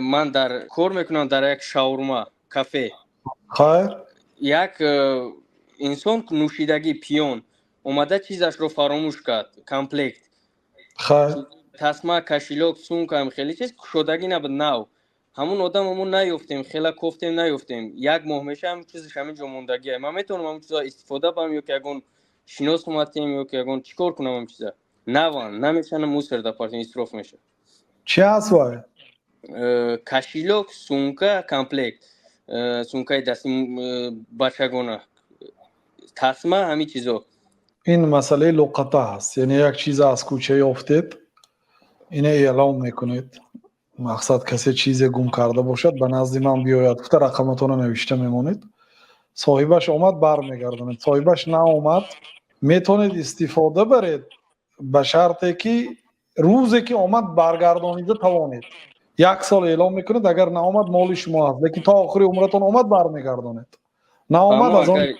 من در کار میکنم در یک شاورما کافه. خیر یک انسان نوشیدگی پیون اومده چیزش رو فراموش کرد کامپلکت. خیر تسمه کشیلوک سونک هم خیلی چیز شدگی نبود نو همون آدم همون نیفتیم خیلی کوفتیم نیفتیم یک ماه میشه هم چیزش همین جا موندگیه. من میتونم همون چیزا استفاده کنم یا که اگون شناس اومدیم یا که اگون چیکار کنم همون چیزا نوان نمیشن موسر دپارتمنت اسراف میشه. چی هست وای کشیلوک سونکا کامپلکت سونکای دستی بچگانه تسمه همین چیزا. این مسئله لقطه هست، یعنی یک چیز از کوچه افتید اینه اعلام میکنید، مقصد کسی چیز گم کرده باشد به نزد من بیاید گفته رقمتون رو نوشته میمونید، صاحبش اومد برمیگردونید، صاحبش نه اومد میتونید استفاده برید به شرطی که روزی که اومد برگردانیده توانید. یک سال اعلام میکنید اگر نه اومد مال شما هست، لیکن تا آخری عمرتون اومد برمیگردونید، نه اومد اما از آن اگر